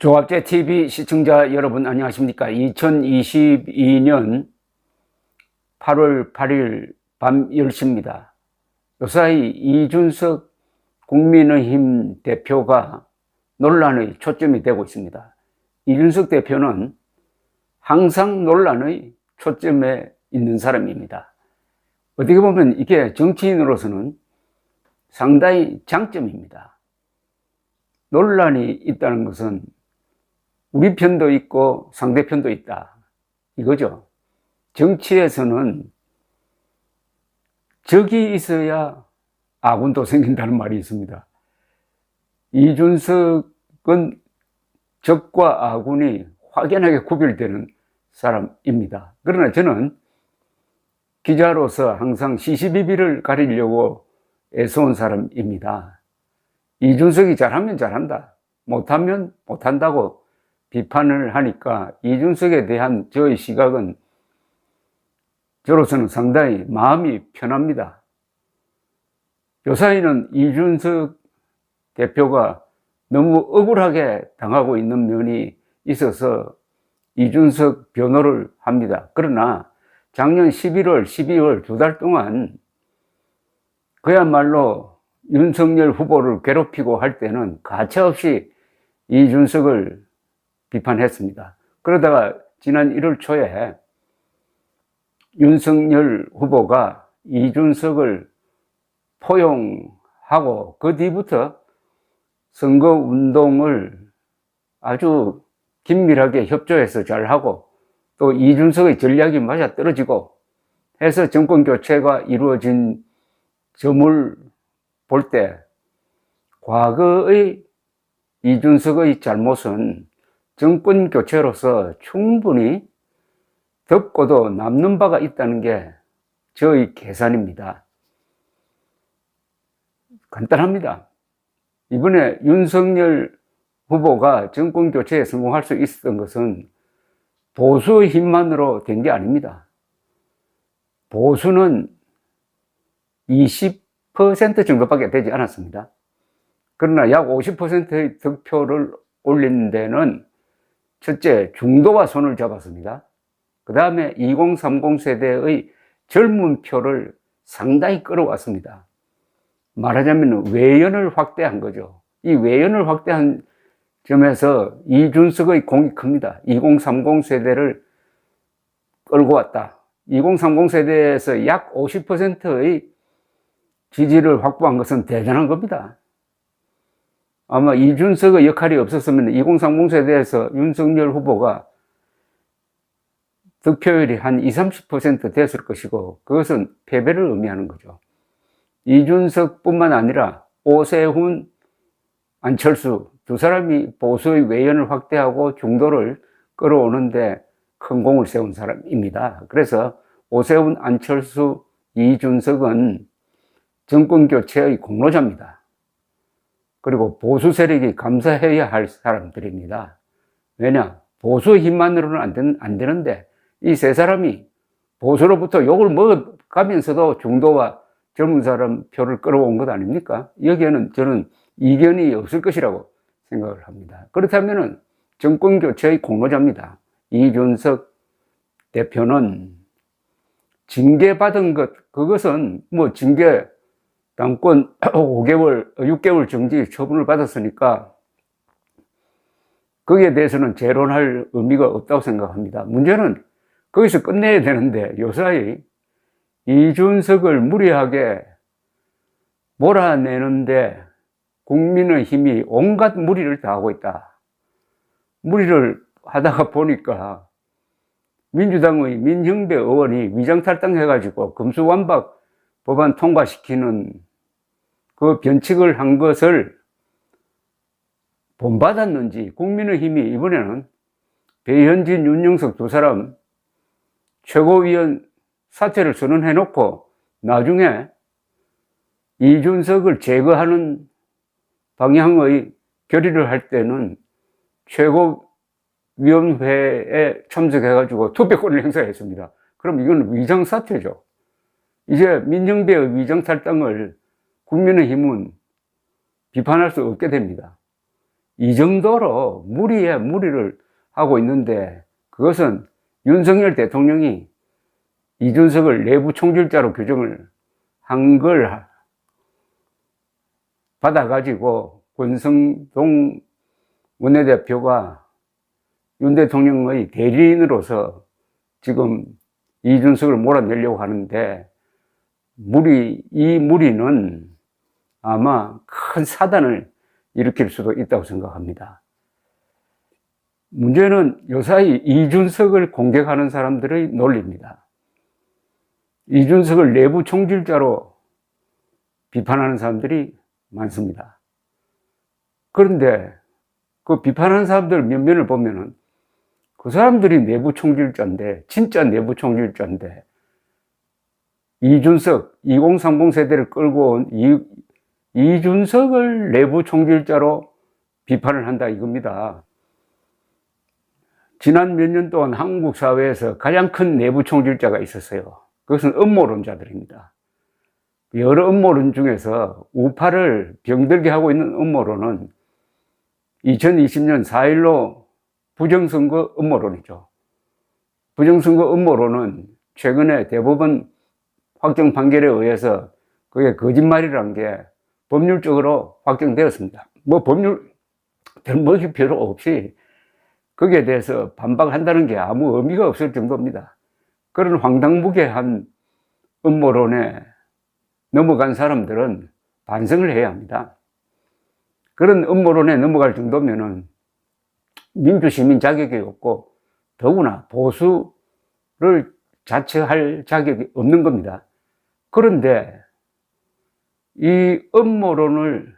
조합제 TV 시청자 여러분 안녕하십니까? 2022년 8월 8일 밤 10시입니다. 요사이 이준석 국민의힘 대표가 논란의 초점이 되고 있습니다. 이준석 대표는 항상 논란의 초점에 있는 사람입니다. 어떻게 보면 이게 정치인으로서는 상당히 장점입니다. 논란이 있다는 것은 우리 편도 있고 상대편도 있다, 이거죠. 정치에서는 적이 있어야 아군도 생긴다는 말이 있습니다. 이준석은 적과 아군이 확연하게 구별되는 사람입니다. 그러나 저는 기자로서 항상 시시비비를 가리려고 애써온 사람입니다. 이준석이 잘하면 잘한다, 못하면 못한다고 비판을 하니까 이준석에 대한 저의 시각은 저로서는 상당히 마음이 편합니다. 요사이는 이준석 대표가 너무 억울하게 당하고 있는 면이 있어서 이준석 변호를 합니다. 그러나 작년 11월, 12월 2달 동안 그야말로 윤석열 후보를 괴롭히고 할 때는 가차없이 이준석을 비판했습니다. 그러다가 지난 1월 초에 윤석열 후보가 이준석을 포용하고 그 뒤부터 선거운동을 아주 긴밀하게 협조해서 잘하고 또 이준석의 전략이 맞아떨어지고 해서 정권교체가 이루어진 점을 볼 때 과거의 이준석의 잘못은 정권교체로서 충분히 덮고도 남는 바가 있다는 게 저의 계산입니다. 간단합니다. 이번에 윤석열 후보가 정권교체에 성공할 수 있었던 것은 보수의 힘만으로 된 게 아닙니다. 보수는 20% 정도밖에 되지 않았습니다. 그러나 약 50%의 득표를 올린 데는 첫째, 중도가 손을 잡았습니다. 그 다음에 2030 세대의 젊은 표를 상당히 끌어왔습니다. 말하자면 외연을 확대한 거죠. 이 외연을 확대한 점에서 이준석의 공이 큽니다. 2030 세대를 끌고 왔다. 2030 세대에서 약 50%의 지지를 확보한 것은 대단한 겁니다. 아마 이준석의 역할이 없었으면 2030 세대에서 윤석열 후보가 득표율이 한 20, 30% 됐을 것이고 그것은 패배를 의미하는 거죠. 이준석뿐만 아니라 오세훈, 안철수 두 사람이 보수의 외연을 확대하고 중도를 끌어오는데 큰 공을 세운 사람입니다. 그래서 오세훈, 안철수, 이준석은 정권교체의 공로자입니다. 그리고 보수 세력이 감사해야 할 사람들입니다. 왜냐? 보수의 힘만으로는 안 되는데 이 세 사람이 보수로부터 욕을 먹어가면서도 중도와 젊은 사람 표를 끌어온 것 아닙니까? 여기에는 저는 이견이 없을 것이라고 생각을 합니다. 그렇다면 정권교체의 공로자입니다. 이준석 대표는 징계받은 것, 그것은 징계 당권 5개월, 6개월 정지 처분을 받았으니까 거기에 대해서는 재론할 의미가 없다고 생각합니다. 문제는 거기서 끝내야 되는데 요사이 이준석을 무리하게 몰아내는데 국민의힘이 온갖 무리를 다 하고 있다. 무리를 하다가 보니까 민주당의 민형배 의원이 위장탈당해가지고 금수완박 법안 통과시키는 그 변칙을 한 것을 본받았는지 국민의힘이 이번에는 배현진, 윤영석 두 사람 최고위원 사퇴를 선언해놓고 나중에 이준석을 제거하는 방향의 결의를 할 때는 최고위원회에 참석해가지고 투표권을 행사했습니다. 그럼 이건 위장사퇴죠. 이제 민정배의 위장탈당을 국민의힘은 비판할 수 없게 됩니다. 이 정도로 무리에 무리를 하고 있는데, 그것은 윤석열 대통령이 이준석을 내부 총질자로 규정을 한 걸 받아가지고 권성동 원내대표가 윤 대통령의 대리인으로서 지금 이준석을 몰아내려고 하는데, 이 무리는 아마 큰 사단을 일으킬 수도 있다고 생각합니다. 문제는 요사이 이준석을 공격하는 사람들의 논리입니다. 이준석을 내부 총질자로 비판하는 사람들이 많습니다. 그런데 그 비판하는 사람들 면면을 보면은 그 사람들이 내부 총질자인데, 진짜 내부 총질자인데, 이준석, 2030 세대를 끌고 온 이준석을 내부 총질자로 비판을 한다 이겁니다. 지난 몇 년 동안 한국 사회에서 가장 큰 내부 총질자가 있었어요. 그것은 음모론자들입니다. 여러 음모론 중에서 우파를 병들게 하고 있는 음모론은 2020년 4.15 부정선거 음모론이죠. 부정선거 음모론은 최근에 대법원 확정 판결에 의해서 그게 거짓말이라는 게 법률적으로 확정되었습니다. 법률 들먹일 필요 없이 거기에 대해서 반박한다는 게 아무 의미가 없을 정도입니다. 그런 황당무계한 음모론에 넘어간 사람들은 반성을 해야 합니다. 그런 음모론에 넘어갈 정도면은 민주시민 자격이 없고 더구나 보수를 자처할 자격이 없는 겁니다. 그런데 이 음모론을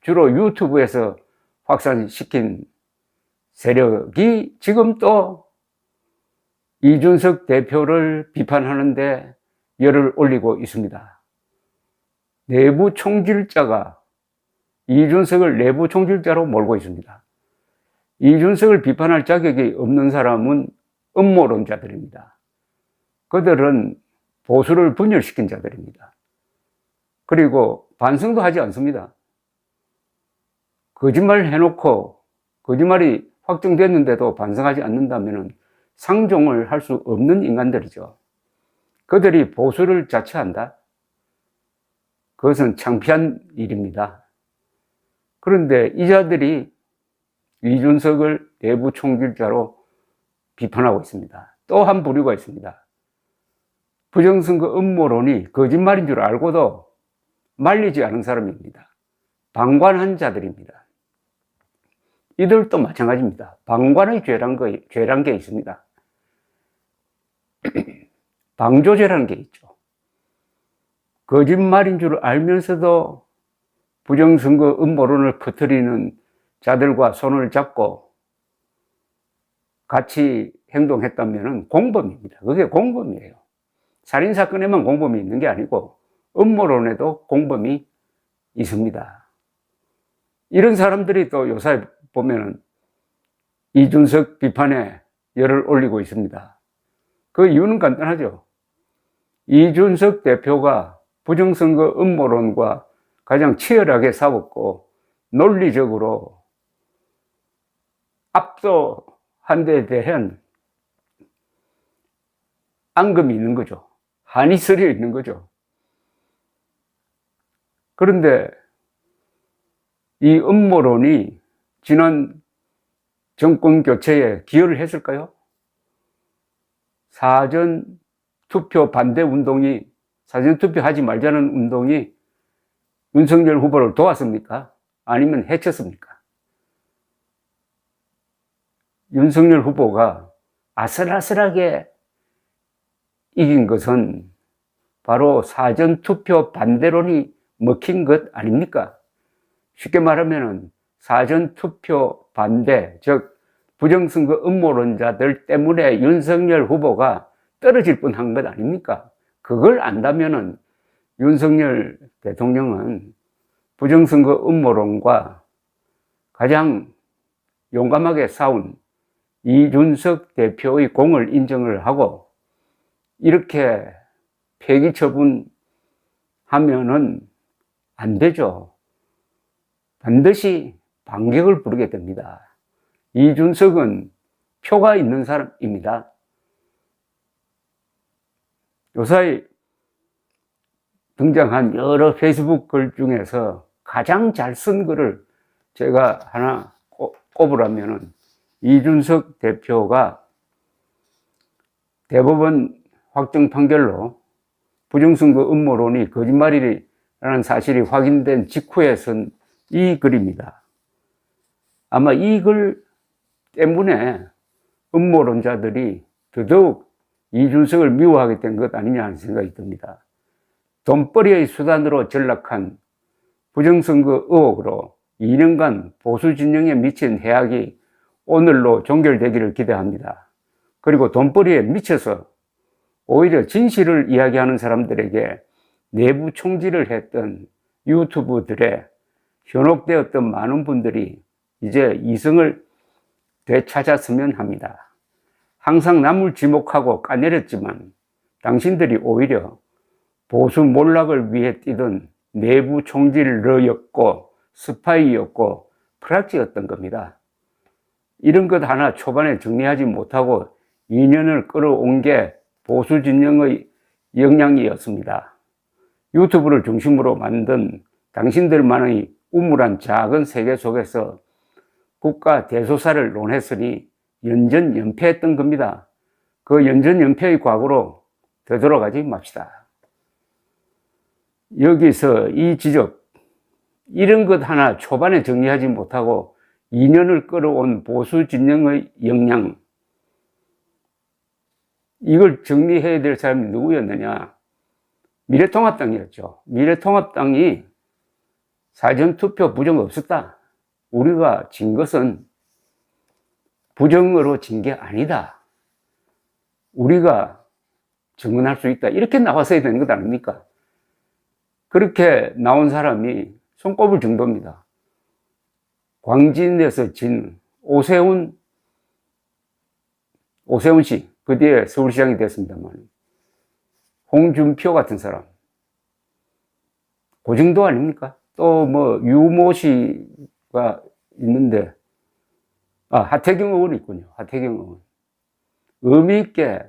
주로 유튜브에서 확산시킨 세력이 지금 또 이준석 대표를 비판하는데 열을 올리고 있습니다. 내부 총질자가 이준석을 내부 총질자로 몰고 있습니다. 이준석을 비판할 자격이 없는 사람은 음모론자들입니다. 그들은 보수를 분열시킨 자들입니다. 그리고 반성도 하지 않습니다. 거짓말 해놓고 거짓말이 확정됐는데도 반성하지 않는다면 상종을 할 수 없는 인간들이죠. 그들이 보수를 자처한다? 그것은 창피한 일입니다. 그런데 이 자들이 이준석을 내부 총질자로 비판하고 있습니다. 또 한 부류가 있습니다. 부정선거 음모론이 거짓말인 줄 알고도 말리지 않은 사람입니다. 방관한 자들입니다. 이들도 마찬가지입니다. 방관의 죄란 게 있습니다. 방조죄라는 게 있죠. 거짓말인 줄 알면서도 부정선거 음모론을 퍼뜨리는 자들과 손을 잡고 같이 행동했다면 공범입니다. 그게 공범이에요. 살인사건에만 공범이 있는 게 아니고 음모론에도 공범이 있습니다. 이런 사람들이 또 요새 보면은 이준석 비판에 열을 올리고 있습니다. 그 이유는 간단하죠. 이준석 대표가 부정선거 음모론과 가장 치열하게 싸웠고 논리적으로 압도한 데에 대한 앙금이 있는 거죠. 한이 서려 있는 거죠. 그런데 이 음모론이 지난 정권 교체에 기여를 했을까요? 사전투표 반대 운동이, 사전투표 하지 말자는 운동이 윤석열 후보를 도왔습니까? 아니면 해쳤습니까? 윤석열 후보가 아슬아슬하게 이긴 것은 바로 사전투표 반대론이 먹힌 것 아닙니까? 쉽게 말하면 사전투표 반대, 즉 부정선거 음모론자들 때문에 윤석열 후보가 떨어질 뻔한 것 아닙니까? 그걸 안다면은 윤석열 대통령은 부정선거 음모론과 가장 용감하게 싸운 이준석 대표의 공을 인정을 하고 이렇게 폐기 처분하면은 안 되죠. 반드시 반격을 부르게 됩니다. 이준석은 표가 있는 사람입니다. 요사이 등장한 여러 페이스북 글 중에서 가장 잘 쓴 글을 제가 하나 꼽으라면은, 이준석 대표가 대법원 확정 판결로 부정선거 음모론이 거짓말이라는 사실이 확인된 직후에 쓴 이 글입니다. 아마 이 글 때문에 음모론자들이 더더욱 이준석을 미워하게 된 것 아니냐 하는 생각이 듭니다. 돈벌이의 수단으로 전락한 부정선거 의혹으로 2년간 보수 진영에 미친 해악이 오늘로 종결되기를 기대합니다. 그리고 돈벌이에 미쳐서 오히려 진실을 이야기하는 사람들에게 내부 총질을 했던 유튜브들에 현혹되었던 많은 분들이 이제 이성을 되찾았으면 합니다. 항상 남을 지목하고 까내렸지만 당신들이 오히려 보수 몰락을 위해 뛰던 내부 총질러였고 스파이였고 프락지였던 겁니다. 이런 것 하나 초반에 정리하지 못하고 2년을 끌어온 게 보수 진영의 역량이었습니다. 유튜브를 중심으로 만든 당신들만의 우물한 작은 세계 속에서 국가 대소사를 논했으니 연전연패했던 겁니다. 그 연전연패의 과거로 되돌아가지 맙시다. 여기서 이 지적, 이런 것 하나 초반에 정리하지 못하고 2년을 끌어온 보수 진영의 역량, 이걸 정리해야 될 사람이 누구였느냐? 미래통합당이었죠. 미래통합당이 사전투표 부정 없었다. 우리가 진 것은 부정으로 진 게 아니다. 우리가 증언할 수 있다. 이렇게 나왔어야 되는 것 아닙니까? 그렇게 나온 사람이 손꼽을 정도입니다. 광진에서 진 오세훈 씨, 그 뒤에 서울시장이 됐습니다만, 홍준표 같은 사람, 그 정도 아닙니까? 또 뭐 유모 씨가 있는데, 하태경 의원이 있군요. 하태경 의원. 의미 있게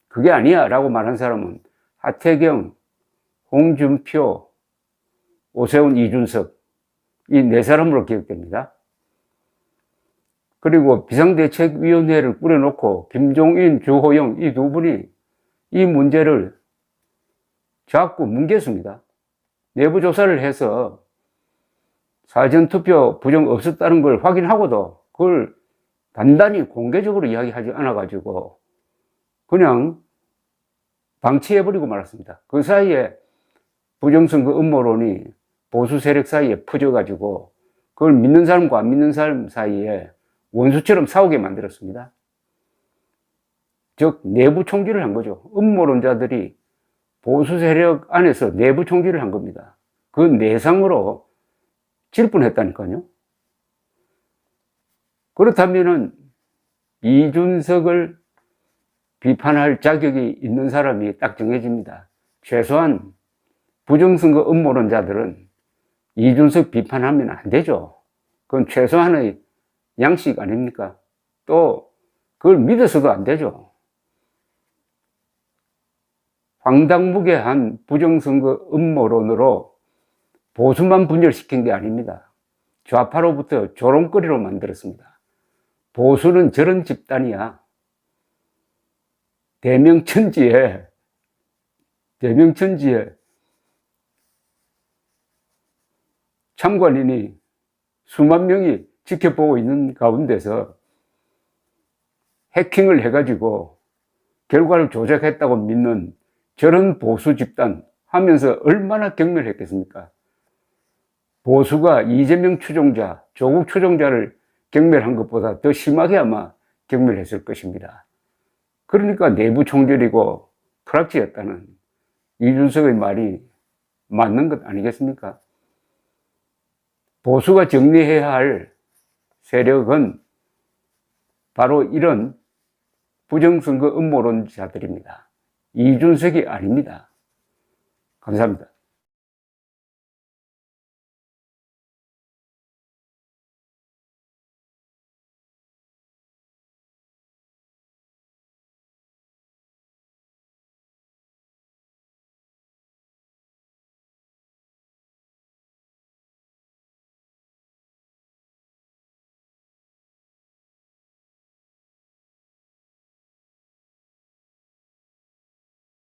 그게 아니야 라고 말한 사람은 하태경, 홍준표, 오세훈, 이준석, 이 네 사람으로 기억됩니다. 그리고 비상대책위원회를 꾸려놓고 김종인, 주호영 이 두 분이 이 문제를 자꾸 뭉갰습니다. 내부 조사를 해서 사전투표 부정 없었다는 걸 확인하고도 그걸 단단히 공개적으로 이야기하지 않아가지고 그냥 방치해버리고 말았습니다. 그 사이에 부정선거 음모론이 보수 세력 사이에 퍼져가지고 그걸 믿는 사람과 안 믿는 사람 사이에 원수처럼 싸우게 만들었습니다. 즉 내부 총질을 한 거죠. 음모론자들이 보수 세력 안에서 내부 총질을 한 겁니다. 그 내상으로 질 뻔했다니까요. 그렇다면은 이준석을 비판할 자격이 있는 사람이 딱 정해집니다. 최소한 부정선거 음모론자들은 이준석 비판하면 안 되죠. 그건 최소한의 양식 아닙니까? 또 그걸 믿어서도 안 되죠. 황당무계한 부정선거 음모론으로 보수만 분열시킨 게 아닙니다. 좌파로부터 조롱거리로 만들었습니다. 보수는 저런 집단이야. 대명천지에 참관인이 수만 명이 지켜보고 있는 가운데서 해킹을 해가지고 결과를 조작했다고 믿는 저런 보수 집단 하면서 얼마나 경멸했겠습니까? 보수가 이재명 추종자, 조국 추종자를 경멸한 것보다 더 심하게 아마 경멸했을 것입니다. 그러니까 내부 총질이고 프락지였다는 이준석의 말이 맞는 것 아니겠습니까? 보수가 정리해야 할 세력은 바로 이런 부정선거 음모론자들입니다. 이준석이 아닙니다. 감사합니다.